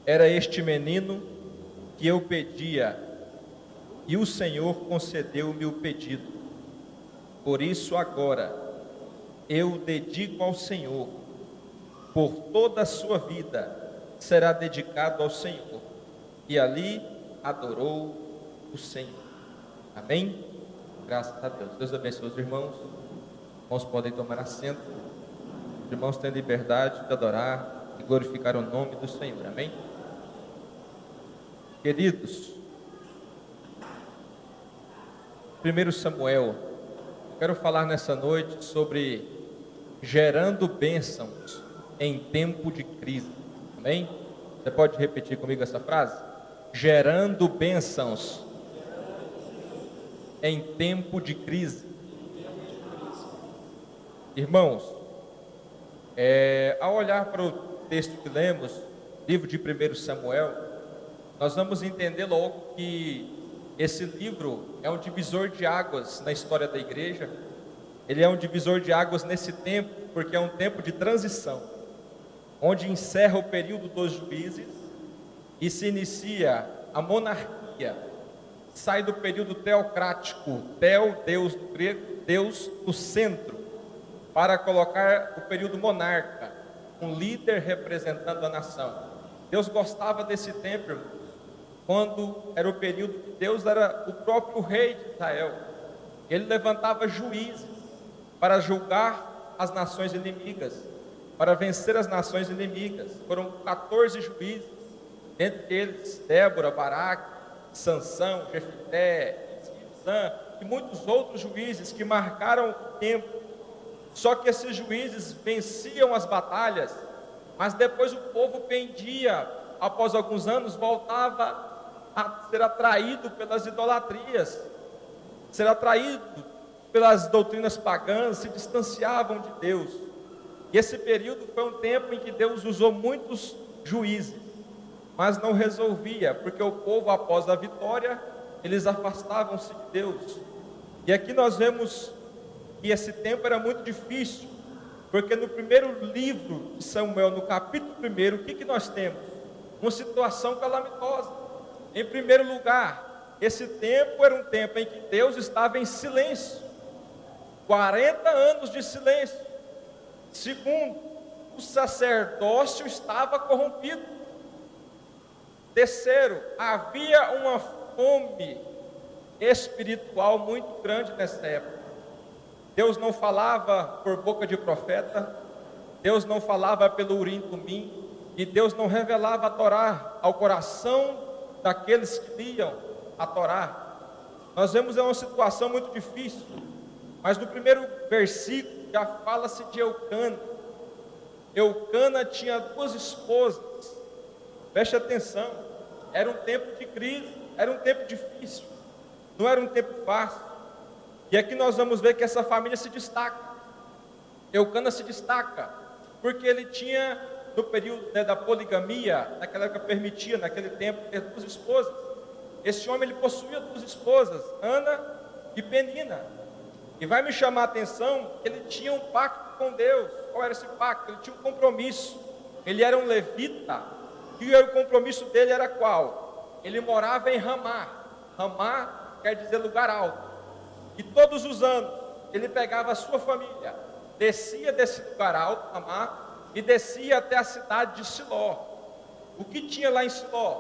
Era este menino que eu pedia, e o Senhor concedeu-me o pedido. Por isso agora eu dedico ao Senhor, por toda a sua vida será dedicado ao Senhor. E ali adorou o Senhor. Amém? Graças a Deus. Deus abençoe os irmãos. Os irmãos podem tomar assento. Os irmãos têm liberdade de adorar e glorificar o nome do Senhor. Amém? Queridos, 1 Samuel, quero falar nessa noite sobre gerando bênçãos em tempo de crise. Amém? Você pode repetir comigo essa frase? Gerando bênçãos em tempo de crise. Irmãos, ao olhar para o texto que lemos, livro de 1 Samuel, nós vamos entender logo que esse livro é um divisor de águas na história da igreja. Ele é um divisor de águas nesse tempo, porque é um tempo de transição, onde encerra o período dos juízes e se inicia a monarquia. Sai do período teocrático, Deus do grego, Deus no centro, para colocar o período monarca, um líder representando a nação. Deus gostava desse tempo, irmão, quando era o período que Deus era o próprio rei de Israel. Ele levantava juízes para julgar as nações inimigas, para vencer as nações inimigas. Foram 14 juízes, dentre eles Débora, Baraque, Sansão, Jefté, Ibzan e muitos outros juízes que marcaram o tempo. Só que esses juízes venciam as batalhas, mas depois o povo pendia, após alguns anos, voltava a ser atraído pelas idolatrias, ser atraído pelas doutrinas pagãs, se distanciavam de Deus. E esse período foi um tempo em que Deus usou muitos juízes, mas não resolvia, porque o povo, após a vitória, eles afastavam-se de Deus. E aqui nós vemos que esse tempo era muito difícil, porque no primeiro livro de Samuel, no capítulo 1, o que nós temos? Uma situação calamitosa. Em primeiro lugar, esse tempo era um tempo em que Deus estava em silêncio, 40 anos de silêncio. Segundo, o sacerdócio estava corrompido. Terceiro, havia uma fome espiritual muito grande nessa época. Deus não falava por boca de profeta, Deus não falava pelo Urim Tumim, e Deus não revelava a Torá ao coração daqueles que liam a Torá. Nós vemos uma situação muito difícil, mas no primeiro versículo já fala-se de Eucana. Eucana tinha 2 esposas. Preste atenção, era um tempo de crise, era um tempo difícil, não era um tempo fácil. E aqui nós vamos ver que essa família se destaca. Eucana se destaca porque ele tinha, no período da poligamia, naquela época permitia, naquele tempo, ter 2 esposas. Esse homem, ele possuía 2 esposas, Ana e Penina. E vai me chamar a atenção que ele tinha um pacto com Deus. Qual era esse pacto? Ele tinha um compromisso. Ele era um levita, e o compromisso dele era qual? Ele morava em Ramá. Ramá quer dizer lugar alto. E todos os anos, ele pegava a sua família, descia desse lugar alto, Ramá, e descia até a cidade de Siló. O que tinha lá em Siló?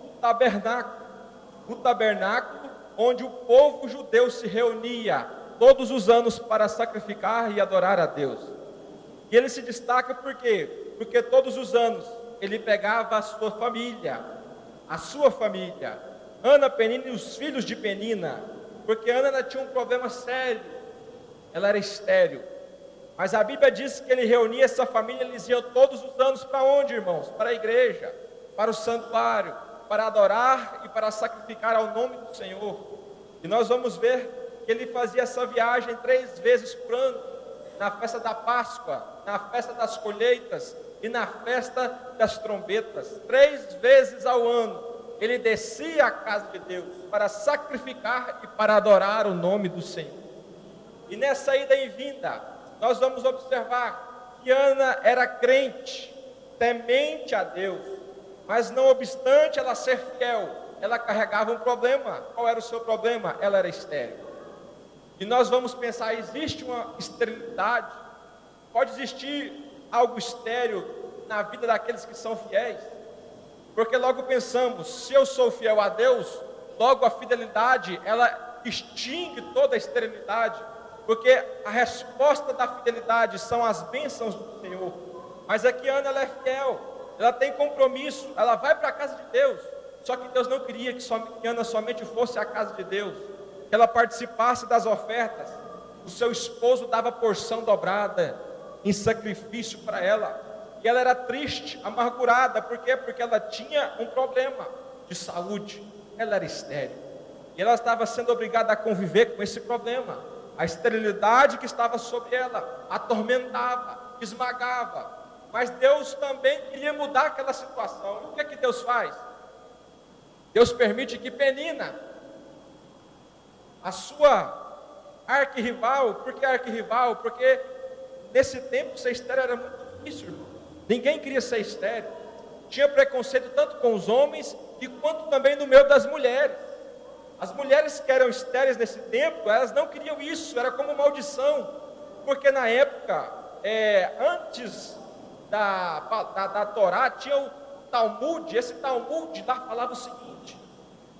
O tabernáculo onde o povo judeu se reunia todos os anos para sacrificar e adorar a Deus. E ele se destaca por quê? Porque todos os anos ele pegava a sua família, Ana, Penina e os filhos de Penina, porque Ana tinha um problema sério, ela era estéril. Mas a Bíblia diz que ele reunia essa família, eles iam todos os anos para onde, irmãos? Para a igreja, para o santuário, para adorar e para sacrificar ao nome do Senhor. E nós vamos ver que ele fazia essa viagem 3 vezes por ano, na festa da Páscoa, na festa das colheitas e na festa das trombetas. 3 vezes ao ano, ele descia à casa de Deus para sacrificar e para adorar o nome do Senhor. E nessa ida e vinda, nós vamos observar que Ana era crente, temente a Deus. Mas não obstante ela ser fiel, ela carregava um problema. Qual era o seu problema? Ela era estéril. E nós vamos pensar, existe uma esterilidade? Pode existir algo estéril na vida daqueles que são fiéis? Porque logo pensamos, se eu sou fiel a Deus, logo a fidelidade, ela extingue toda a esterilidade. Porque a resposta da fidelidade são as bênçãos do Senhor. Mas aqui Ana, ela é fiel, ela tem compromisso, ela vai para a casa de Deus. Só que Deus não queria que Ana somente fosse à casa de Deus, que ela participasse das ofertas. O seu esposo dava porção dobrada em sacrifício para ela. E ela era triste, amargurada. Por quê? Porque ela tinha um problema de saúde. Ela era estéril. E ela estava sendo obrigada a conviver com esse problema. A esterilidade que estava sobre ela atormentava, esmagava. Mas Deus também queria mudar aquela situação. E o que é que Deus faz? Deus permite que Penina, a sua arquirrival, por que arquirrival? Porque nesse tempo ser estéril era muito difícil, irmão. Ninguém queria ser estéril. Tinha preconceito tanto com os homens e quanto também no meio das mulheres. As mulheres que eram estéreis nesse tempo, elas não queriam isso, era como maldição. Porque na época, antes da Torá, tinha o Talmud. Esse Talmud lá falava o seguinte: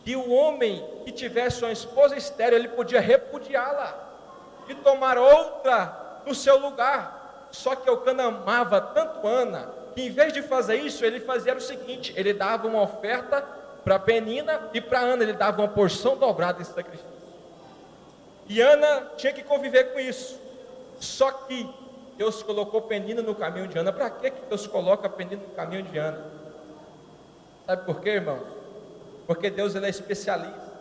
que o homem que tivesse uma esposa estéril, ele podia repudiá-la e tomar outra no seu lugar. Só que Eucana amava tanto Ana, que em vez de fazer isso, ele fazia o seguinte: ele dava uma oferta para Penina e para Ana, ele dava uma porção dobrada em sacrifício. E Ana tinha que conviver com isso. Só que Deus colocou Penina no caminho de Ana. Para que Deus coloca Penina no caminho de Ana? Sabe por quê, irmãos? Porque Deus, ele é especialista.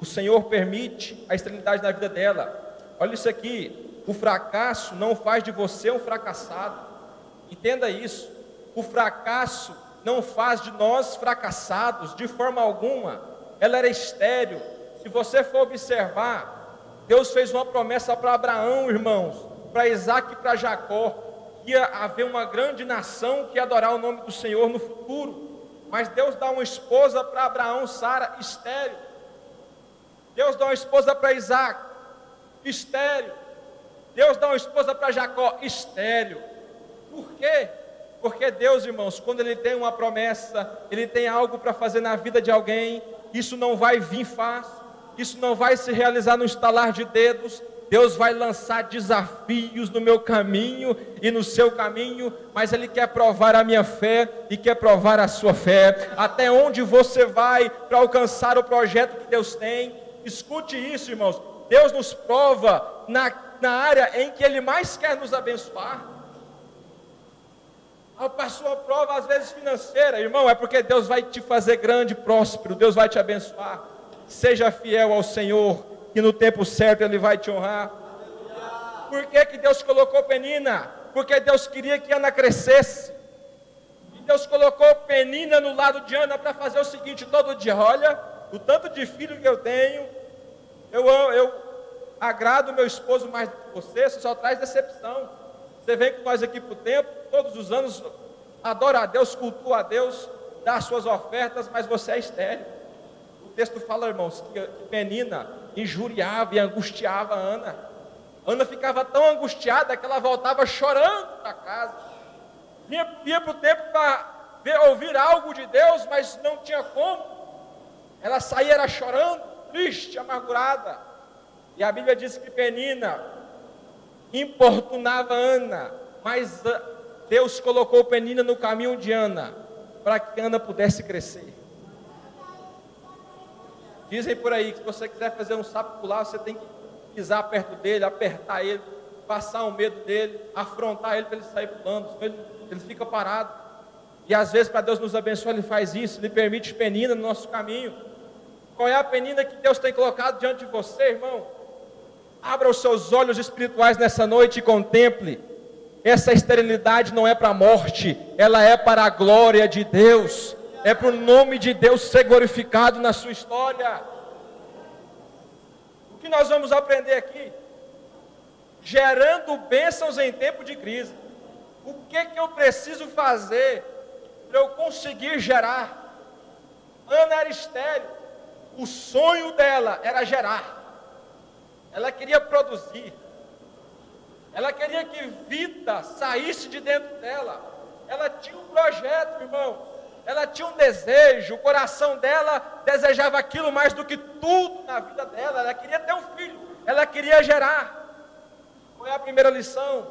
O Senhor permite a esterilidade na vida dela. Olha isso aqui: o fracasso não faz de você um fracassado. Entenda isso. O fracasso não faz de nós fracassados, de forma alguma. Ela era estéril. Se você for observar, Deus fez uma promessa para Abraão, irmãos, para Isaac e para Jacó, que ia haver uma grande nação que ia adorar o nome do Senhor no futuro. Mas Deus dá uma esposa para Abraão, Sara, estéril. Deus dá uma esposa para Isaac, estéril. Deus dá uma esposa para Jacó, estéril. Por quê? Porque Deus, irmãos, quando Ele tem uma promessa, Ele tem algo para fazer na vida de alguém, isso não vai vir fácil, isso não vai se realizar no estalar de dedos. Deus vai lançar desafios no meu caminho e no seu caminho, mas Ele quer provar a minha fé e quer provar a sua fé. Até onde você vai para alcançar o projeto que Deus tem? Escute isso, irmãos. Deus nos prova na área em que Ele mais quer nos abençoar. A sua prova às vezes financeira, irmão, é porque Deus vai te fazer grande, próspero. Deus vai te abençoar. Seja fiel ao Senhor, que no tempo certo Ele vai te honrar. Por que Deus colocou Penina? Porque Deus queria que Ana crescesse. E Deus colocou Penina no lado de Ana para fazer o seguinte: todo dia: olha, o tanto de filho que eu tenho, eu agrado o meu esposo mais do que você só traz decepção. Você vem com nós aqui para o templo, todos os anos, adora a Deus, cultua a Deus, dá as suas ofertas, mas você é estéril. O texto fala, irmãos, que Penina injuriava e angustiava Ana. Ana ficava tão angustiada que ela voltava chorando para casa. Ia para o templo para ouvir algo de Deus, mas não tinha como. Ela saía era chorando, triste, amargurada. E a Bíblia diz que Penina importunava Ana, mas Deus colocou Penina no caminho de Ana, para que Ana pudesse crescer. Dizem por aí que se você quiser fazer um sapo pular, você tem que pisar perto dele, apertar ele, passar o medo dele, afrontar ele para ele sair pulando, senão ele fica parado. E às vezes, para Deus nos abençoar, Ele faz isso, Ele permite Penina no nosso caminho. Qual é a Penina que Deus tem colocado diante de você, irmão? Abra os seus olhos espirituais nessa noite e contemple. Essa esterilidade não é para a morte, ela é para a glória de Deus. É para o nome de Deus ser glorificado na sua história. O que nós vamos aprender aqui? Gerando bênçãos em tempo de crise. O que eu preciso fazer para eu conseguir gerar. Ana era estéril, o sonho dela era gerar, ela queria produzir, ela queria que vida saísse de dentro dela, ela tinha um projeto, irmão, ela tinha um desejo, o coração dela desejava aquilo mais do que tudo na vida dela, ela queria ter um filho, ela queria gerar. Qual é a primeira lição?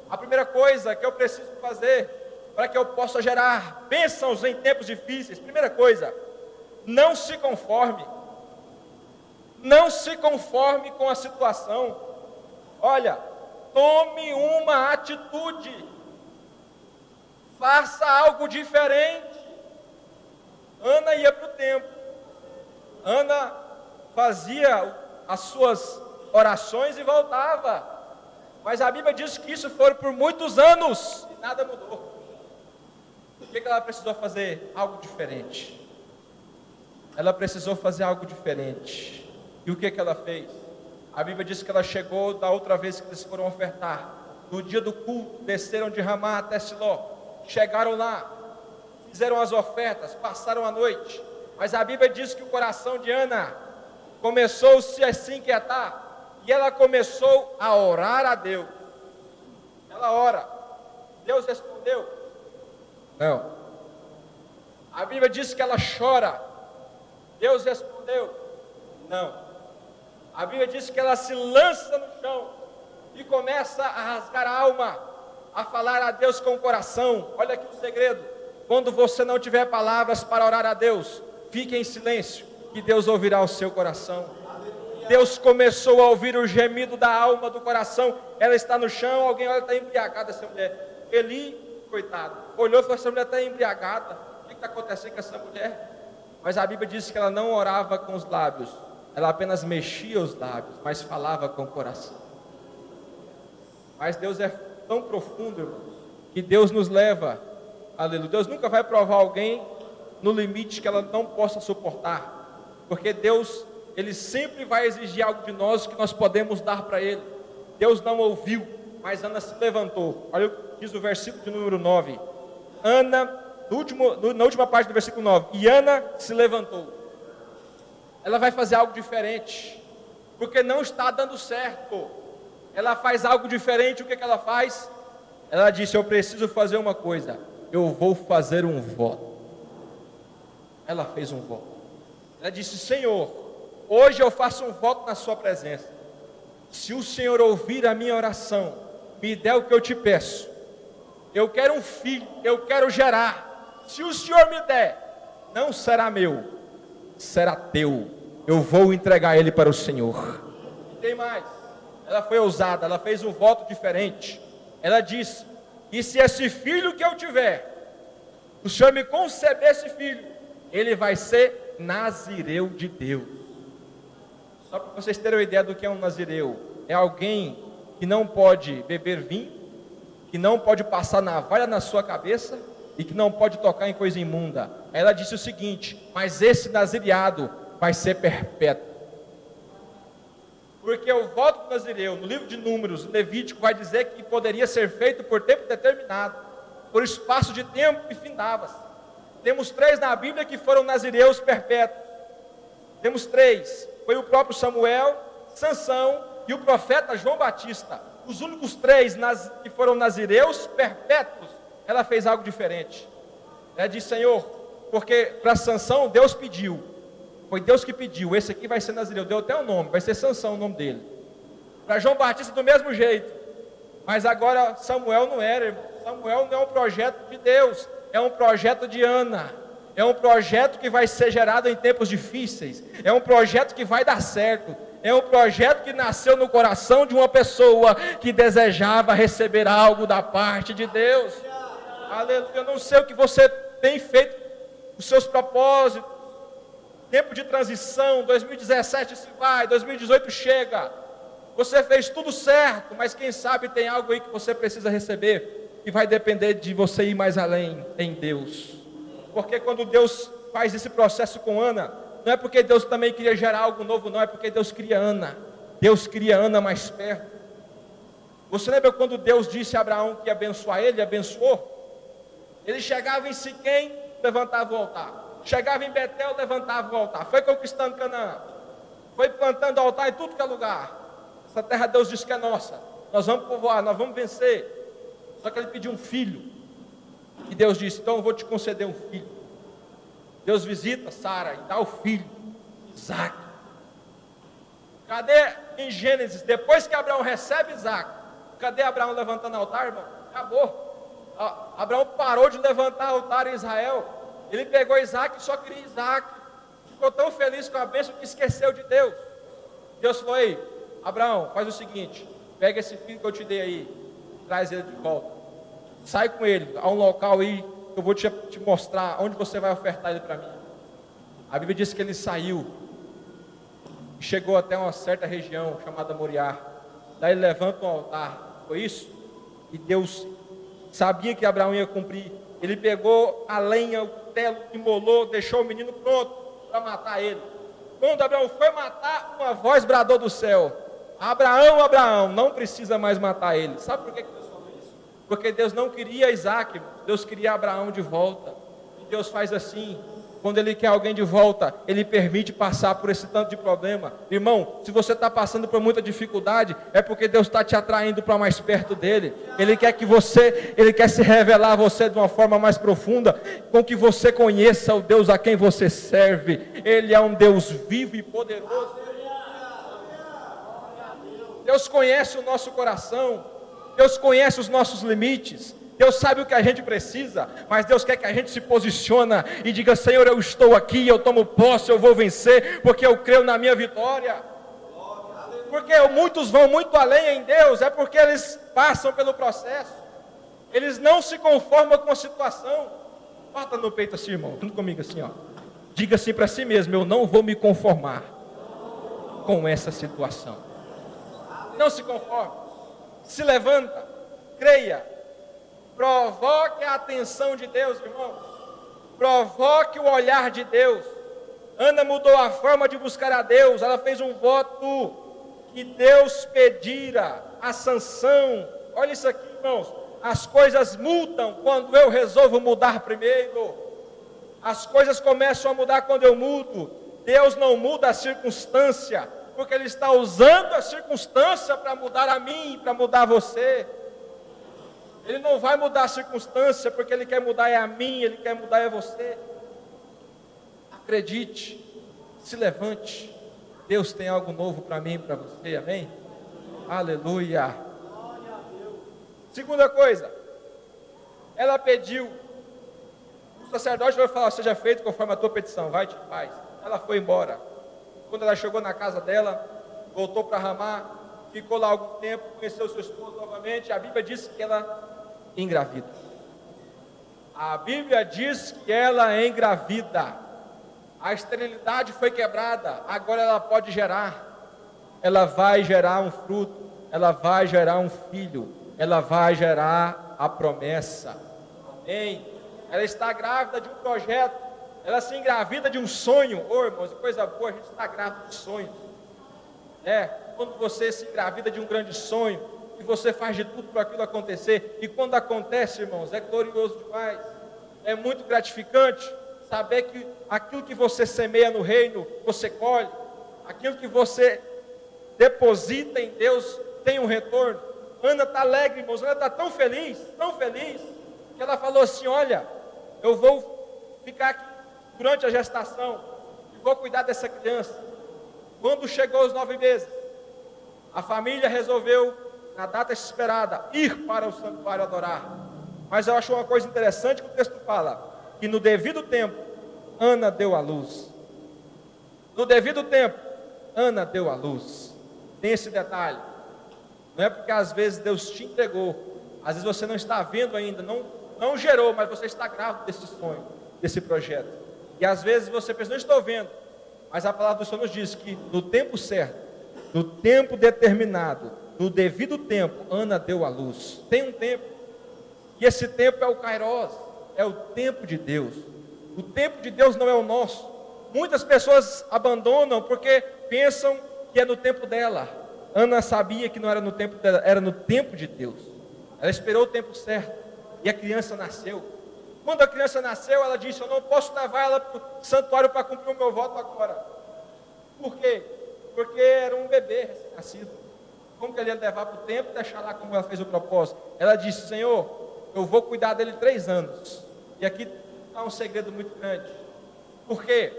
A primeira coisa que eu preciso fazer para que eu possa gerar bênçãos em tempos difíceis, primeira coisa, não se conforme. Não se conforme com a situação. Olha, tome uma atitude. Faça algo diferente. Ana ia para o templo. Ana fazia as suas orações e voltava. Mas a Bíblia diz que isso foi por muitos anos e nada mudou. O que ela precisou fazer? Algo diferente. Ela precisou fazer algo diferente. E o que ela fez? A Bíblia diz que ela chegou da outra vez que eles foram ofertar. No dia do culto, desceram de Ramá até Siló. Chegaram lá, fizeram as ofertas, passaram a noite. Mas a Bíblia diz que o coração de Ana começou-se a se inquietar. E ela começou a orar a Deus. Ela ora. Deus respondeu? Não. A Bíblia diz que ela chora. Deus respondeu? Não. A Bíblia diz que ela se lança no chão e começa a rasgar a alma, a falar a Deus com o coração. Olha aqui o segredo. Quando você não tiver palavras para orar a Deus, fique em silêncio, que Deus ouvirá o seu coração. Deus começou a ouvir o gemido da alma, do coração. Ela está no chão, alguém olha, está embriagada essa mulher. Eli, coitado, olhou e falou, essa mulher está embriagada. O que está acontecendo com essa mulher? Mas a Bíblia diz que ela não orava com os lábios, ela apenas mexia os lábios, mas falava com o coração. Mas Deus é tão profundo, irmãos, que Deus nos leva, aleluia. Deus nunca vai provar alguém no limite que ela não possa suportar, porque Deus, Ele sempre vai exigir algo de nós que nós podemos dar para Ele. Deus não ouviu, mas Ana se levantou. Olha o que diz o versículo de número 9. Ana, na última parte do versículo 9, e Ana se levantou. Ela vai fazer algo diferente, porque não está dando certo. Ela faz algo diferente. O que ela faz? Ela disse, eu preciso fazer uma coisa, eu vou fazer um voto. Ela fez um voto. Ela disse, Senhor, hoje eu faço um voto na sua presença. Se o Senhor ouvir a minha oração, me dê o que eu te peço. Eu quero um filho, eu quero gerar. Se o Senhor me der, não será meu, será teu. Eu vou entregar ele para o Senhor. E tem mais. Ela foi ousada, ela fez um voto diferente. Ela disse, e se esse filho que eu tiver, o Senhor me conceder esse filho, ele vai ser nazireu de Deus. Só para vocês terem uma ideia do que é um nazireu. É alguém que não pode beber vinho, que não pode passar navalha na sua cabeça e que não pode tocar em coisa imunda. Ela disse o seguinte, mas esse nazireado vai ser perpétuo. Porque o voto do nazireu, no livro de Números, Levítico, vai dizer que poderia ser feito por tempo determinado, por espaço de tempo e findava-se. Temos 3 na Bíblia que foram nazireus perpétuos. Temos 3, foi o próprio Samuel, Sansão e o profeta João Batista. Os únicos 3 que foram nazireus perpétuos. Ela fez algo diferente. Ela disse, Senhor, porque para Sansão Deus pediu, foi Deus que pediu, esse aqui vai ser nazireu, deu até o nome, vai ser Sansão o nome dele. Para João Batista do mesmo jeito, mas agora Samuel não era, irmão. Samuel não é um projeto de Deus, é um projeto de Ana, é um projeto que vai ser gerado em tempos difíceis, é um projeto que vai dar certo, é um projeto que nasceu no coração de uma pessoa que desejava receber algo da parte de Deus. Aleluia. Eu não sei o que você tem feito, os seus propósitos, tempo de transição, 2017 se vai, 2018 chega, você fez tudo certo, mas quem sabe tem algo aí que você precisa receber, e vai depender de você ir mais além em Deus, porque quando Deus faz esse processo com Ana, não é porque Deus também queria gerar algo novo, não, é porque Deus cria Ana mais perto. Você lembra quando Deus disse a Abraão que ia abençoar ele, abençoou? Ele chegava em Siquém, levantava o altar. Chegava em Betel, levantava o altar. Foi conquistando Canaã. Foi plantando altar em tudo que é lugar. Essa terra Deus disse que é nossa. Nós vamos povoar, nós vamos vencer. Só que ele pediu um filho. E Deus disse, então eu vou te conceder um filho. Deus visita Sara e dá o filho, Isaac. Cadê em Gênesis, depois que Abraão recebe Isaac, cadê Abraão levantando altar, irmão? Acabou. Abraão parou de levantar altar em Israel. Ele pegou Isaac e só queria Isaac. Ficou tão feliz com a bênção que esqueceu de Deus. Deus falou, ei, Abraão, faz o seguinte, pega esse filho que eu te dei aí, traz ele de volta. Sai com ele a um local aí, eu vou te mostrar onde você vai ofertar ele para mim. A Bíblia diz que ele saiu, chegou até uma certa região chamada Moriá. Daí ele levanta um altar, foi isso? E Deus sabia que Abraão ia cumprir. Ele pegou a lenha, o cutelo, imolou, deixou o menino pronto para matar ele. Quando Abraão foi matar, uma voz bradou do céu: Abraão, Abraão, não precisa mais matar ele. Sabe por que Deus falou isso? Porque Deus não queria Isaac, Deus queria Abraão de volta. E Deus faz assim, quando Ele quer alguém de volta, Ele permite passar por esse tanto de problema. Irmão, se você está passando por muita dificuldade, é porque Deus está te atraindo para mais perto dEle. Ele quer se revelar a você de uma forma mais profunda, com que você conheça o Deus a quem você serve. Ele é um Deus vivo e poderoso. Deus conhece o nosso coração, Deus conhece os nossos limites, Deus sabe o que a gente precisa, mas Deus quer que a gente se posicione e diga: Senhor, eu estou aqui, eu tomo posse, eu vou vencer, porque eu creio na minha vitória. Porque muitos vão muito além em Deus, é porque eles passam pelo processo, eles não se conformam com a situação. Bata no peito assim, irmão, junto comigo assim, ó. Diga assim para si mesmo: eu não vou me conformar com essa situação. Não se conforme, se levanta, creia, provoque a atenção de Deus, irmão, provoque o olhar de Deus. Ana mudou a forma de buscar a Deus, ela fez um voto que Deus pedira a sanção. Olha isso aqui, irmãos, as coisas mudam quando eu resolvo mudar primeiro, as coisas começam a mudar quando eu mudo. Deus não muda a circunstância, porque Ele está usando a circunstância para mudar a mim, para mudar você. Ele não vai mudar a circunstância, porque Ele quer mudar é a mim, Ele quer mudar é você. Acredite, se levante, Deus tem algo novo para mim e para você, amém? Aleluia. Segunda coisa, ela pediu, o sacerdote vai falar: seja feito conforme a tua petição, vai-te em paz. Ela foi embora. Quando ela chegou na casa dela, voltou para Ramá, ficou lá algum tempo, conheceu seu esposo novamente. A Bíblia diz que ela engravida. A Bíblia diz que ela engravida. A esterilidade foi quebrada, agora ela pode gerar. Ela vai gerar um fruto, ela vai gerar um filho, ela vai gerar a promessa. Amém? Ela está grávida de um projeto. Ela se engravida de um sonho. Ô, irmãos, coisa boa, a gente está grávida de sonhos. Quando você se engravida de um grande sonho, e você faz de tudo para aquilo acontecer, e quando acontece, irmãos, é glorioso demais. É muito gratificante saber que aquilo que você semeia no reino, você colhe. Aquilo que você deposita em Deus tem um retorno. Ana está alegre, irmãos, Ana está tão feliz, que ela falou assim: olha, eu vou ficar aqui durante a gestação, e vou cuidar dessa criança. Quando chegou os 9 meses, a família resolveu, na data esperada, ir para o santuário adorar. Mas eu acho uma coisa interessante que o texto fala, que no devido tempo, Ana deu à luz. No devido tempo, Ana deu à luz. Tem esse detalhe. Não é porque às vezes Deus te entregou, às vezes você não está vendo ainda, não gerou, mas você está grávido desse sonho, desse projeto. E às vezes você pensa: não estou vendo, mas a palavra do Senhor nos diz que no tempo certo, no tempo determinado, no devido tempo, Ana deu à luz. Tem um tempo, e esse tempo é o Kairos, é o tempo de Deus. O tempo de Deus não é o nosso. Muitas pessoas abandonam porque pensam que é no tempo dela. Ana sabia que não era no tempo dela, era no tempo de Deus. Ela esperou o tempo certo, e a criança nasceu. Quando a criança nasceu, ela disse: eu não posso levar ela para o santuário para cumprir o meu voto agora. Por quê? Porque era um bebê recém-nascido. Como que ele ia levar para o templo e deixar lá como ela fez o propósito? Ela disse: Senhor, eu vou cuidar dele 3 anos. E aqui há um segredo muito grande. Por quê?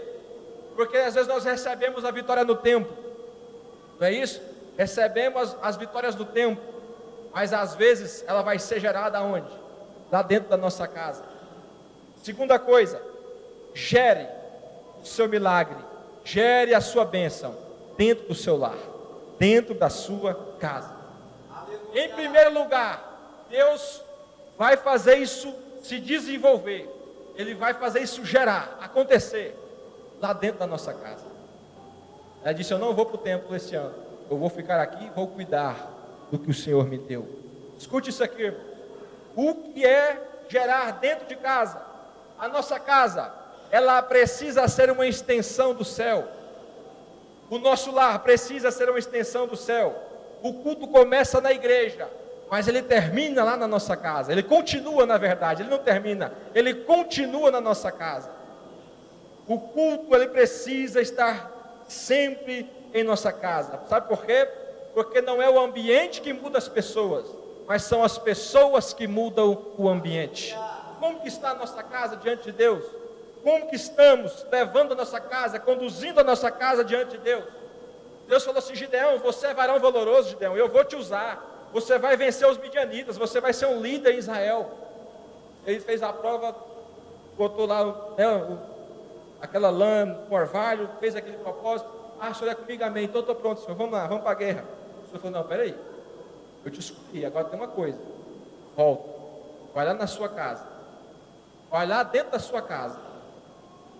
Porque às vezes nós recebemos a vitória no tempo. Não é isso? Recebemos as vitórias do tempo. Mas às vezes ela vai ser gerada aonde? Lá dentro da nossa casa. Segunda coisa, gere o seu milagre. Gere a sua bênção dentro do seu lar, dentro da sua casa. Em primeiro lugar, Deus vai fazer isso se desenvolver. Ele vai fazer isso gerar, acontecer lá dentro da nossa casa. Ela disse: eu não vou para o templo esse ano, eu vou ficar aqui e vou cuidar do que o Senhor me deu. Escute isso aqui, irmão. O que é gerar dentro de casa? A nossa casa, ela precisa ser uma extensão do céu. O nosso lar precisa ser uma extensão do céu. O culto começa na igreja, mas ele termina lá na nossa casa. Ele continua, na verdade, ele não termina, ele continua na nossa casa. O culto, ele precisa estar sempre em nossa casa. Sabe por quê? Porque não é o ambiente que muda as pessoas, mas são as pessoas que mudam o ambiente. Como que está a nossa casa diante de Deus? Como que estamos levando a nossa casa, conduzindo a nossa casa diante de Deus? Deus falou assim: Gideão, você é varão valoroso, Gideão, eu vou te usar. Você vai vencer os midianitas, você vai ser um líder em Israel. Ele fez a prova, botou lá aquela lã com orvalho, fez aquele propósito. Ah, o senhor é comigo, amém, então estou pronto, senhor, vamos lá, vamos para a guerra. O senhor falou: não, peraí, eu te escolhi, agora tem uma coisa, volta, vai lá na sua casa, vai lá dentro da sua casa,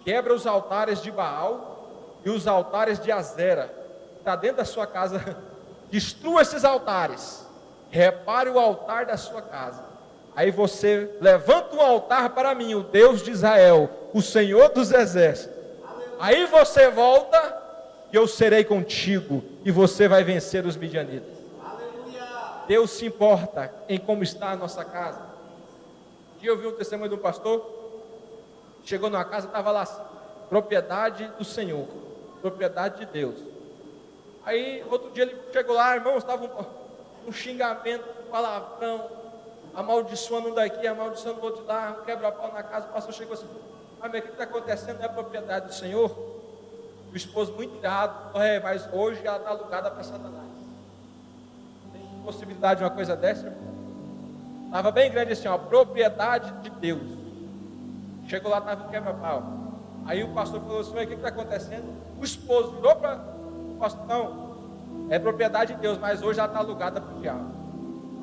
quebra os altares de Baal e os altares de Azera, está dentro da sua casa, destrua esses altares, repare o altar da sua casa, aí você levanta um altar para mim, o Deus de Israel, o Senhor dos exércitos, aí você volta e eu serei contigo e você vai vencer os midianitas. Deus se importa em como está a nossa casa. Um dia eu vi um testemunho de um pastor, chegou numa casa, estava lá assim: propriedade do Senhor, propriedade de Deus. Aí outro dia ele chegou lá, irmãos, estava um xingamento, um palavrão, amaldiçoando um daqui, amaldiçoando o outro de lá, um quebra-pau na casa. O pastor chegou assim: mas o que está acontecendo? Não é propriedade do Senhor? O esposo muito irado: mas hoje ela está alugada para Satanás. Tem possibilidade de uma coisa dessa, irmão? Estava bem grande assim, ó, propriedade de Deus. Chegou lá, estava um quebra-pau. Aí o pastor falou assim: o que está acontecendo? O esposo virou para o pastor: não, é propriedade de Deus, mas hoje ela está alugada para o diabo.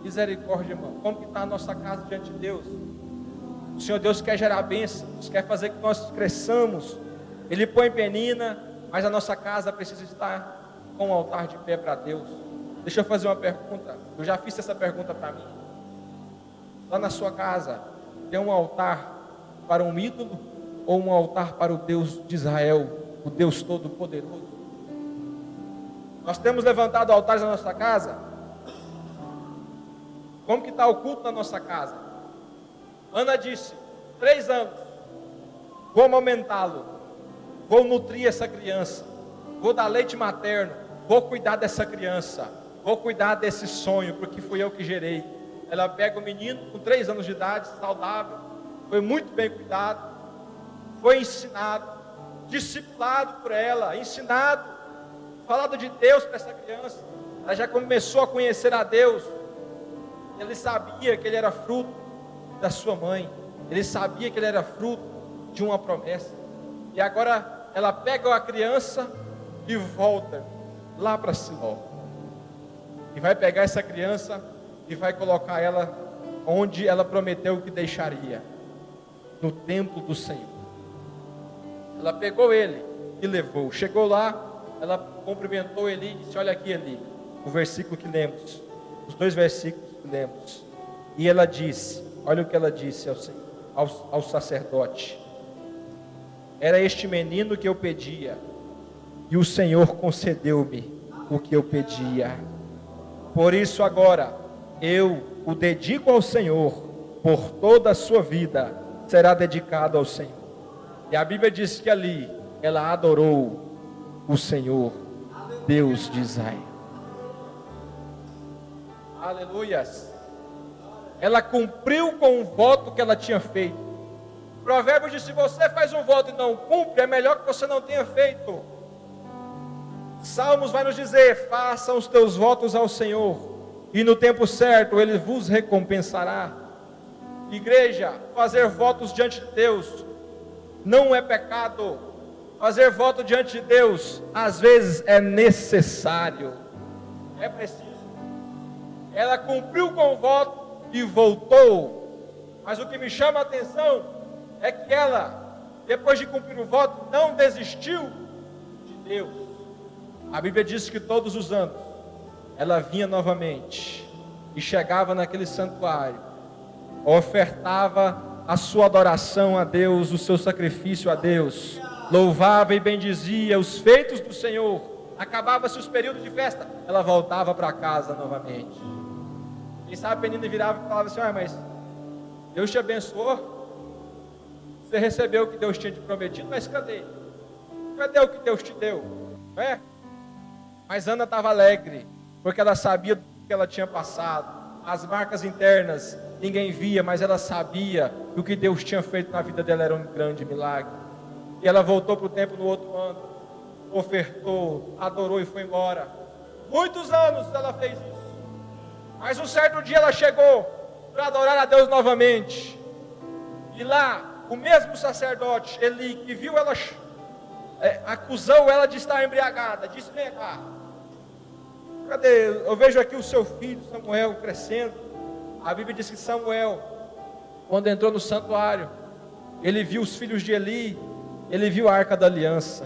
Misericórdia, irmão. Como que está a nossa casa diante de Deus? O Senhor Deus quer gerar bênçãos, quer fazer que nós cresçamos. Ele põe penina, mas a nossa casa precisa estar com o altar de pé para Deus. Deixa eu fazer uma pergunta. Eu já fiz essa pergunta para mim. Lá na sua casa, tem um altar para um ídolo ou um altar para o Deus de Israel, o Deus Todo-Poderoso? Nós temos levantado altares na nossa casa? Como que está o culto na nossa casa? Ana disse: 3 anos, vou amamentá-lo, vou nutrir essa criança, vou dar leite materno, vou cuidar dessa criança, vou cuidar desse sonho, porque fui eu que gerei. Ela pega o menino com 3 anos de idade, saudável, foi muito bem cuidado, foi ensinado, discipulado por ela, ensinado, falado de Deus para essa criança. Ela já começou a conhecer a Deus. Ele sabia que ele era fruto da sua mãe, ele sabia que ele era fruto de uma promessa. E agora ela pega a criança e volta lá para Siló, e vai pegar essa criança e vai colocar ela onde ela prometeu que deixaria, no templo do Senhor. Ela pegou ele e levou. Chegou lá, ela cumprimentou ele e disse: olha aqui, Eli, o versículo que lemos, os 2 versículos que lemos. E ela disse, olha o que ela disse ao sacerdote: era este menino que eu pedia, e o Senhor concedeu-me o que eu pedia. Por isso agora eu o dedico ao Senhor por toda a sua vida será dedicado ao Senhor. E a Bíblia diz que ali ela adorou o Senhor, Deus de Israel. Aleluias. Ela cumpriu com o voto que ela tinha feito. Provérbios diz: se você faz um voto e não cumpre, é melhor que você não tenha feito. Salmos vai nos dizer: façam os teus votos ao Senhor, e no tempo certo Ele vos recompensará. Igreja, fazer votos diante de Deus não é pecado. Fazer voto diante de Deus, às vezes, é necessário, é preciso. Ela cumpriu com o voto e voltou. Mas o que me chama a atenção é que ela, depois de cumprir o voto, não desistiu de Deus. A Bíblia diz que todos os anos ela vinha novamente e chegava naquele santuário, ofertava a sua adoração a Deus, o seu sacrifício a Deus, louvava e bendizia os feitos do Senhor. Acabava-se os períodos de festa, ela voltava para casa novamente. Quem sabe a menina virava e falava assim: mas Deus te abençoou, você recebeu o que Deus tinha te prometido, mas cadê? Cadê o que Deus te deu? Não é? Mas Ana estava alegre, porque ela sabia do que ela tinha passado. As marcas internas ninguém via, mas ela sabia que o que Deus tinha feito na vida dela era um grande milagre. E ela voltou para o templo no outro ano, ofertou, adorou e foi embora. Muitos anos ela fez isso. Mas um certo dia ela chegou para adorar a Deus novamente. E lá, o mesmo sacerdote, Eli, que viu ela, acusou ela de estar embriagada, disse: vem cá, cadê? Eu vejo aqui o seu filho Samuel crescendo. A Bíblia diz que Samuel, quando entrou no santuário, ele viu os filhos de Eli, ele viu a Arca da Aliança.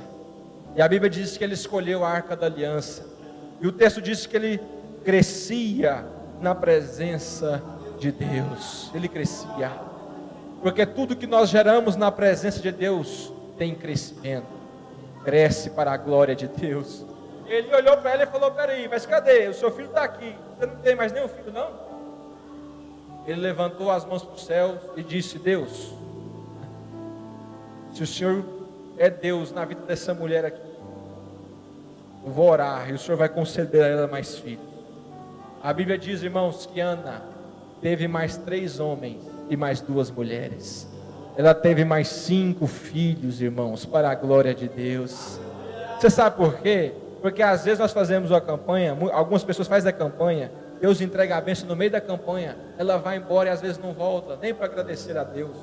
E a Bíblia diz que ele escolheu a Arca da Aliança. E o texto diz que ele crescia na presença de Deus. Ele crescia, porque tudo que nós geramos na presença de Deus tem crescimento, cresce para a glória de Deus. Ele olhou para ela e falou: peraí, mas cadê? O seu filho está aqui, você não tem mais nenhum filho não? Ele levantou as mãos para o céu e disse: Deus, se o Senhor é Deus na vida dessa mulher aqui, eu vou orar e o Senhor vai conceder a ela mais filhos. A Bíblia diz, irmãos, que Ana teve mais 3 homens e mais 2 mulheres. Ela teve mais 5 filhos, irmãos, para a glória de Deus. Você sabe por quê? Porque às vezes nós fazemos uma campanha, algumas pessoas fazem a campanha, Deus entrega a bênção no meio da campanha, ela vai embora e às vezes não volta, nem para agradecer a Deus.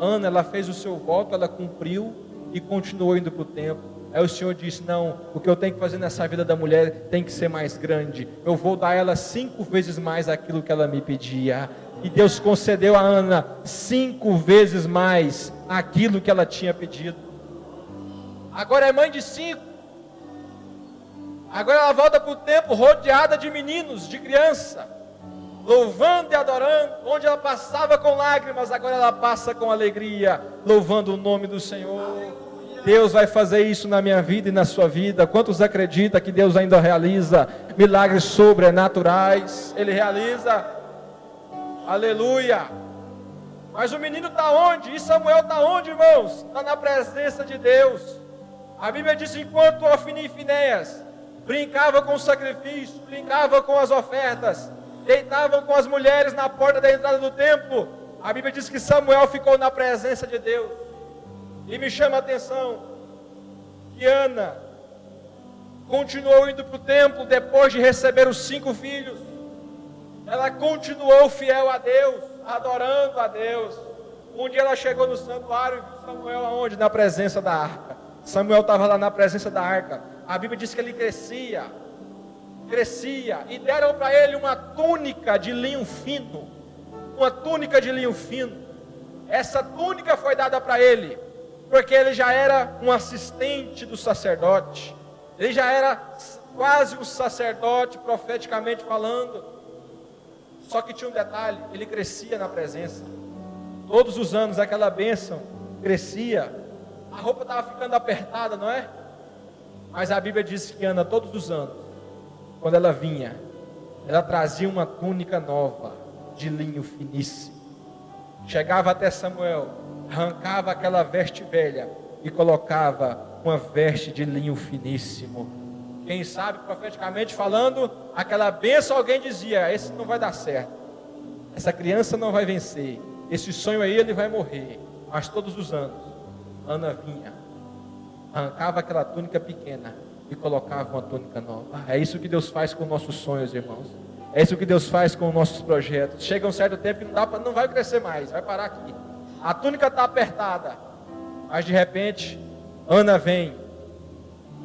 Ana, ela fez o seu voto, ela cumpriu e continuou indo para o templo. Aí o Senhor disse: não, o que eu tenho que fazer nessa vida da mulher tem que ser mais grande. Eu vou dar a ela 5 vezes mais aquilo que ela me pedia. E Deus concedeu a Ana 5 vezes mais aquilo que ela tinha pedido. Agora é mãe de 5. Agora ela volta para o templo rodeada de meninos, de criança, louvando e adorando. Onde ela passava com lágrimas, agora ela passa com alegria, louvando o nome do Senhor. Deus vai fazer isso na minha vida e na sua vida. Quantos acreditam que Deus ainda realiza milagres sobrenaturais? Ele realiza. Aleluia. Mas o menino está onde? E Samuel está onde, irmãos? Está na presença de Deus. A Bíblia diz: enquanto Ofni e Finéias brincavam com o sacrifício, brincavam com as ofertas, deitavam com as mulheres na porta da entrada do templo, a Bíblia diz que Samuel ficou na presença de Deus. E me chama a atenção que Ana continuou indo para o templo depois de receber os 5 filhos. Ela continuou fiel a Deus, adorando a Deus. Um dia ela chegou no santuário e viu Samuel aonde? Na presença da arca. Samuel estava lá na presença da arca. A Bíblia diz que ele crescia, e deram para ele uma túnica de linho fino. Uma túnica de linho fino. Essa túnica foi dada para ele porque ele já era um assistente do sacerdote. Ele já era quase um sacerdote, profeticamente falando. Só que tinha um detalhe: ele crescia na presença. Todos os anos aquela bênção crescia. A roupa estava ficando apertada, não é? Mas a Bíblia diz que Ana, todos os anos, quando ela vinha, ela trazia uma túnica nova, de linho finíssimo. chegava até Samuel, arrancava aquela veste velha e colocava uma veste de linho finíssimo. Quem sabe, profeticamente falando, aquela bênção, alguém dizia: esse não vai dar certo, essa criança não vai vencer, esse sonho aí ele vai morrer. Mas todos os anos, Ana vinha, arrancava aquela túnica pequena e colocava uma túnica nova. É isso que Deus faz com nossos sonhos, irmãos. É isso que Deus faz com nossos projetos. Chega um certo tempo e não vai crescer mais, vai parar aqui. A túnica está apertada, mas de repente, Ana vem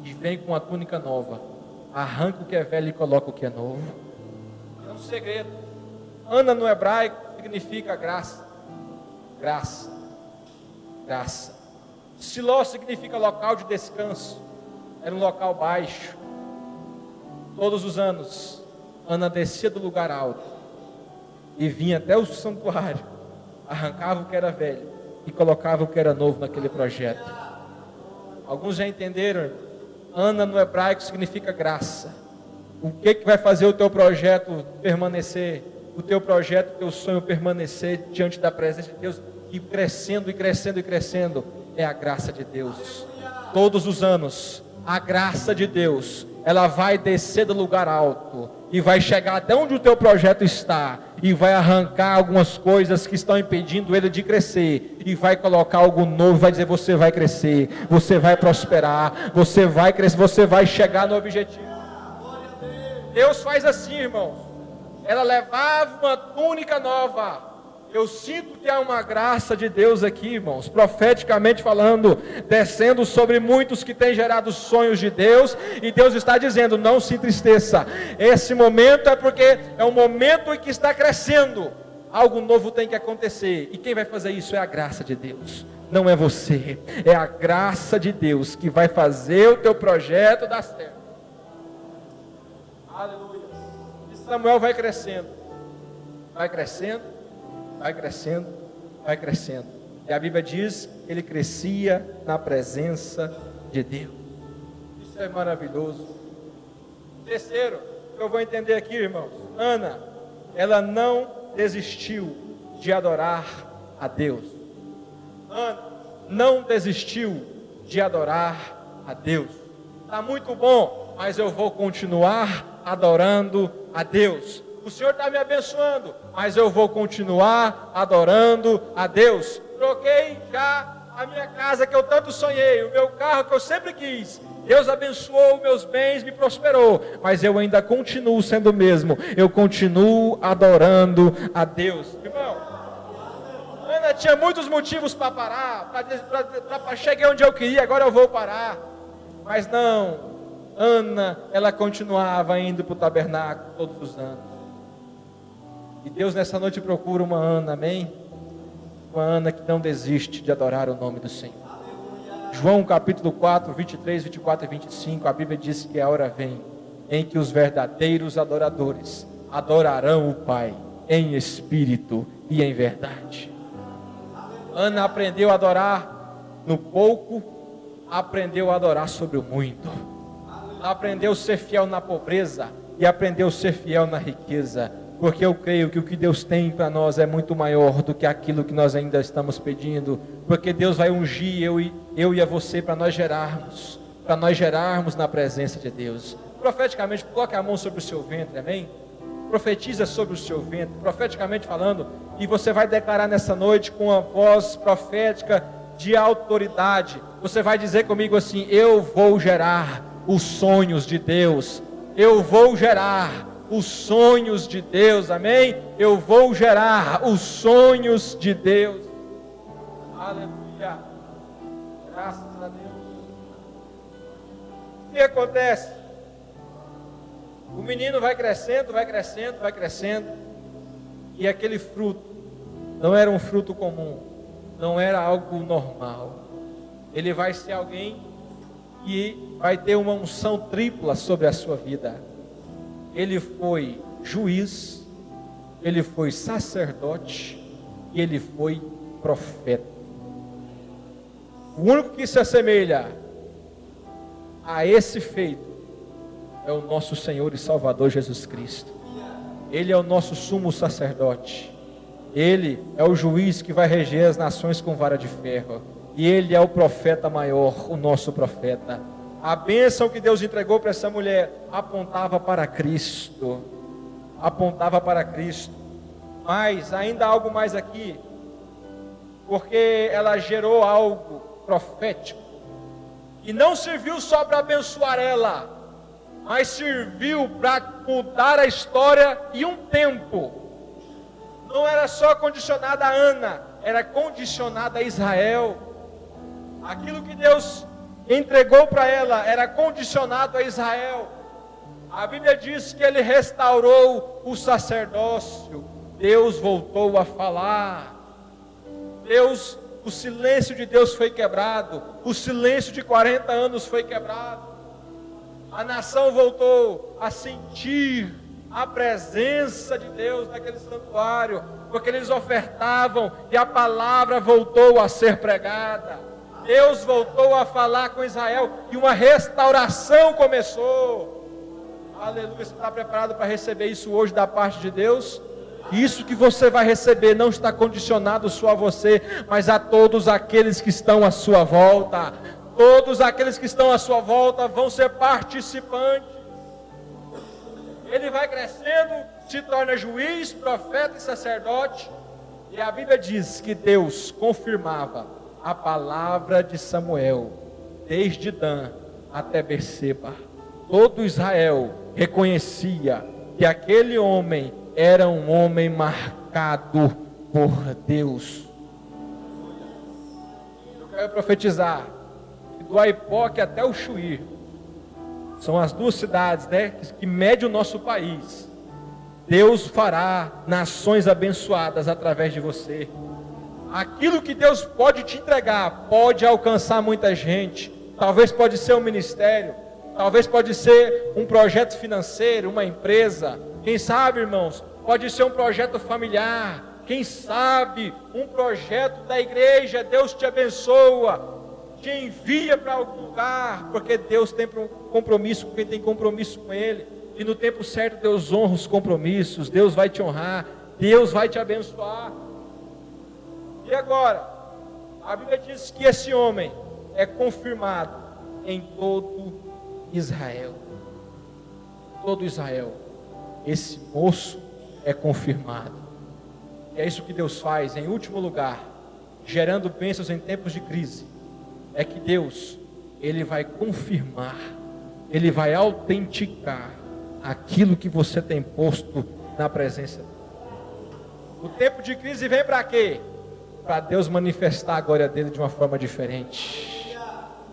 e vem com a túnica nova. Arranca o que é velho e coloca o que é novo. É um segredo. Ana no hebraico significa graça. Graça. Graça. Siló significa local de descanso. Era um local baixo. Todos os anos, Ana descia do lugar alto e vinha até o santuário, arrancava o que era velho e colocava o que era novo naquele projeto. Alguns já entenderam? Ana no hebraico significa graça. O que vai fazer o teu projeto permanecer? O teu projeto, o teu sonho permanecer diante da presença de Deus e crescendo e crescendo e crescendo, é a graça de Deus. Todos os anos, a graça de Deus, ela vai descer do lugar alto e vai chegar até onde o teu projeto está e vai arrancar algumas coisas que estão impedindo ele de crescer e vai colocar algo novo, vai dizer: você vai crescer, você vai prosperar, você vai crescer, você vai chegar no objetivo. Deus faz assim, irmãos. Ela levava uma túnica nova. Eu sinto que há uma graça de Deus aqui, irmãos, profeticamente falando, descendo sobre muitos que têm gerado sonhos de Deus, e Deus está dizendo: não se entristeça, esse momento é porque é um momento em que está crescendo, algo novo tem que acontecer, e quem vai fazer isso é a graça de Deus, não é você, é a graça de Deus que vai fazer o teu projeto dar certo. Aleluia. E Samuel vai crescendo, vai crescendo, vai crescendo, vai crescendo. E a Bíblia diz que ele crescia na presença de Deus. Isso é maravilhoso. Terceiro, que eu vou entender aqui, irmãos. Ana, ela não desistiu de adorar a Deus. Ana não desistiu de adorar a Deus. Está muito bom, mas eu vou continuar adorando a Deus. O Senhor está me abençoando, mas eu vou continuar adorando a Deus. Troquei já a minha casa que eu tanto sonhei, o meu carro que eu sempre quis. Deus abençoou meus bens, me prosperou, mas eu ainda continuo sendo o mesmo. Eu continuo adorando a Deus. Irmão, Ana tinha muitos motivos para parar, para chegar onde eu queria, agora eu vou parar. Mas não, Ana, ela continuava indo para o tabernáculo todos os anos. E Deus nessa noite procura uma Ana, amém? Uma Ana que não desiste de adorar o nome do Senhor. João capítulo 4, 23, 24 e 25, a Bíblia diz que a hora vem em que os verdadeiros adoradores adorarão o Pai em espírito e em verdade. Ana aprendeu a adorar no pouco, aprendeu a adorar sobre o muito. Aprendeu a ser fiel na pobreza e aprendeu a ser fiel na riqueza. Porque eu creio que o que Deus tem para nós é muito maior do que aquilo que nós ainda estamos pedindo. Porque Deus vai ungir eu e a você para nós gerarmos na presença de Deus. Profeticamente, coloque a mão sobre o seu ventre, amém? Profetiza sobre o seu ventre, profeticamente falando, e você vai declarar nessa noite com a voz profética de autoridade. Você vai dizer comigo assim: eu vou gerar os sonhos de Deus. Eu vou gerar os sonhos de Deus, amém? Eu vou gerar os sonhos de Deus. Aleluia. Graças a Deus. O que acontece? O menino vai crescendo, vai crescendo, vai crescendo, e aquele fruto não era um fruto comum, não era algo normal. Ele vai ser alguém que vai ter uma unção tripla sobre a sua vida. Ele foi juiz, ele foi sacerdote e ele foi profeta. O único que se assemelha a esse feito é o nosso Senhor e Salvador Jesus Cristo. Ele é o nosso sumo sacerdote. Ele é o juiz que vai reger as nações com vara de ferro. E ele é o profeta maior, o nosso profeta. A bênção que Deus entregou para essa mulher apontava para Cristo. Apontava para Cristo. Mas ainda há algo mais aqui. Porque ela gerou algo profético. E não serviu só para abençoar ela, mas serviu para mudar a história e um tempo. Não era só condicionada a Ana, era condicionada a Israel. Aquilo que Deus entregou para ela era condicionado a Israel. A Bíblia diz que ele restaurou o sacerdócio. Deus voltou a falar. O silêncio de Deus foi quebrado. O silêncio de 40 anos foi quebrado. A nação voltou a sentir a presença de Deus naquele santuário, porque eles ofertavam e a palavra voltou a ser pregada. Deus voltou a falar com Israel e uma restauração começou. Aleluia, você está preparado para receber isso hoje da parte de Deus? Isso que você vai receber não está condicionado só a você, mas a todos aqueles que estão à sua volta. Todos aqueles que estão à sua volta vão ser participantes. Ele vai crescendo, se torna juiz, profeta e sacerdote. E a Bíblia diz que Deus confirmava a palavra de Samuel, desde Dan até Berseba. Todo Israel reconhecia que aquele homem era um homem marcado por Deus. Eu quero profetizar que do Aipoque até o Chuí, são as duas cidades, que medem o nosso país. Deus fará nações abençoadas através de você. Aquilo que Deus pode te entregar pode alcançar muita gente. Talvez pode ser um ministério, talvez pode ser um projeto financeiro, uma empresa. Quem sabe, irmãos, pode ser um projeto familiar. Quem sabe um projeto da igreja. Deus te abençoa, te envia para algum lugar, porque Deus tem compromisso com quem tem compromisso com Ele. E no tempo certo Deus honra os compromissos. Deus vai te honrar, Deus vai te abençoar. E agora, a Bíblia diz que esse homem é confirmado em todo Israel. Todo Israel. Esse moço é confirmado. E é isso que Deus faz, em último lugar, gerando bênçãos em tempos de crise. É que Deus, Ele vai confirmar, Ele vai autenticar aquilo que você tem posto na presença dele. O tempo de crise vem para quê? Para Deus manifestar a glória dele de uma forma diferente.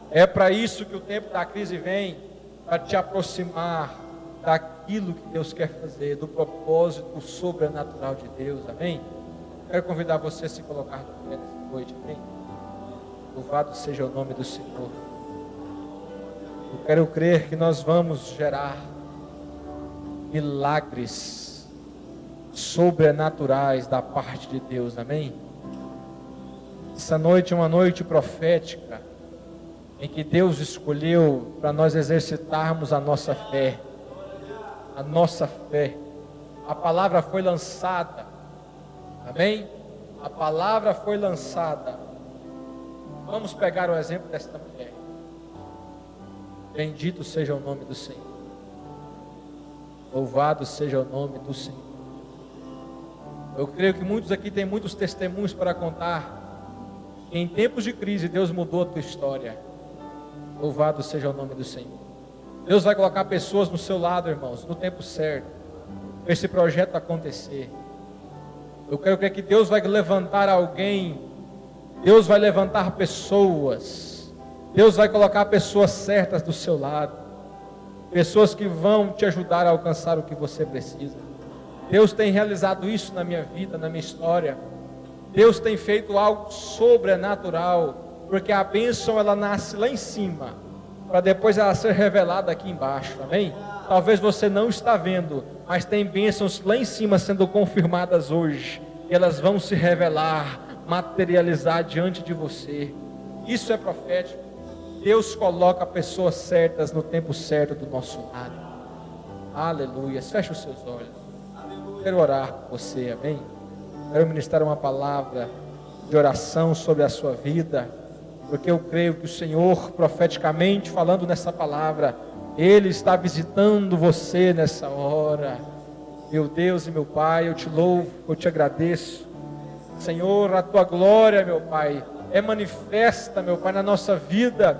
É para isso que o tempo da crise vem, para te aproximar daquilo que Deus quer fazer, do propósito sobrenatural de Deus, amém? Quero convidar você a se colocar de pé nessa noite, amém? Louvado seja o nome do Senhor. Eu quero crer que nós vamos gerar milagres sobrenaturais da parte de Deus, amém? Essa noite é uma noite profética, em que Deus escolheu para nós exercitarmos a nossa fé. A nossa fé. A palavra foi lançada, amém? A palavra foi lançada. Vamos pegar o exemplo desta mulher. Bendito seja o nome do Senhor. Louvado seja o nome do Senhor. Eu creio que muitos aqui têm muitos testemunhos para contar. Em tempos de crise, Deus mudou a tua história. Louvado seja o nome do Senhor. Deus vai colocar pessoas no seu lado, irmãos, no tempo certo, para esse projeto acontecer. Eu quero crer que Deus vai levantar alguém. Deus vai levantar pessoas. Deus vai colocar pessoas certas do seu lado. Pessoas que vão te ajudar a alcançar o que você precisa. Deus tem realizado isso na minha vida, na minha história. Deus tem feito algo sobrenatural, porque a bênção ela nasce lá em cima, para depois ela ser revelada aqui embaixo, amém? Talvez você não está vendo, mas tem bênçãos lá em cima sendo confirmadas hoje, e elas vão se revelar, materializar diante de você. Isso é profético. Deus coloca pessoas certas no tempo certo do nosso lado. Aleluia. Feche os seus olhos. Quero orar por você, amém? quero ministrar uma palavra de oração sobre a sua vida, porque eu creio que o Senhor, profeticamente falando nessa palavra, Ele está visitando você nessa hora. Meu Deus e meu Pai, eu te louvo, eu te agradeço. Senhor, a tua glória, meu Pai, é manifesta, meu Pai, na nossa vida,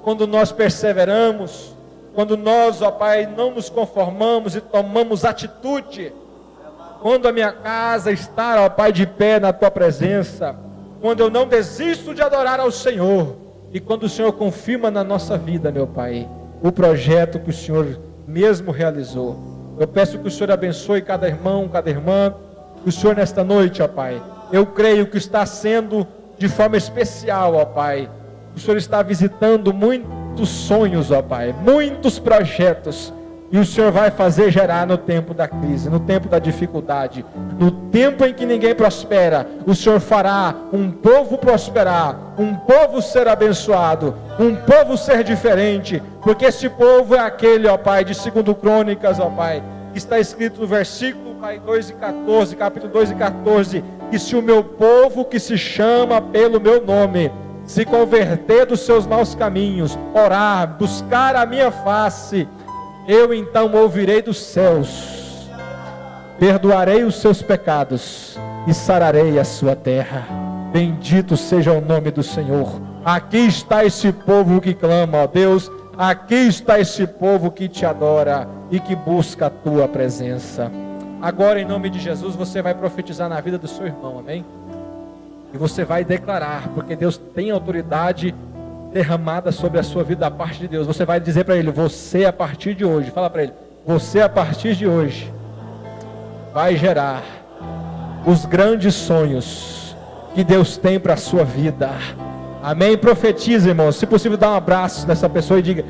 quando nós perseveramos, quando nós, ó Pai, não nos conformamos e tomamos atitude, quando a minha casa está, ó Pai, de pé na tua presença, quando eu não desisto de adorar ao Senhor, e quando o Senhor confirma na nossa vida, meu Pai, o projeto que o Senhor mesmo realizou. Eu peço que o Senhor abençoe cada irmão, cada irmã, que o Senhor nesta noite, ó Pai, eu creio que está sendo de forma especial, ó Pai, o Senhor está visitando muitos sonhos, ó Pai, muitos projetos, e o Senhor vai fazer gerar no tempo da crise, no tempo da dificuldade, no tempo em que ninguém prospera, o Senhor fará um povo prosperar, um povo ser abençoado, um povo ser diferente, porque esse povo é aquele, ó Pai, de 2 Crônicas, ó Pai, que está escrito no versículo, Pai, 2 e 14, capítulo 2 e 14, que se o meu povo que se chama pelo meu nome, se converter dos seus maus caminhos, orar, buscar a minha face, eu então ouvirei dos céus, perdoarei os seus pecados e sararei a sua terra. Bendito seja o nome do Senhor. Aqui está esse povo que clama, ó Deus, aqui está esse povo que te adora e que busca a tua presença. Agora, em nome de Jesus, você vai profetizar na vida do seu irmão, amém? E você vai declarar, porque Deus tem autoridade derramada sobre a sua vida da parte de Deus. Você vai dizer para ele: você a partir de hoje, fala para ele, você a partir de hoje vai gerar os grandes sonhos que Deus tem para a sua vida. Amém? Profetiza, irmão. Se possível, dá um abraço nessa pessoa e diga: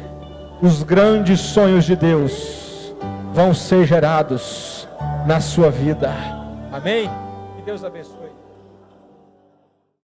os grandes sonhos de Deus vão ser gerados na sua vida. Amém? Que Deus abençoe.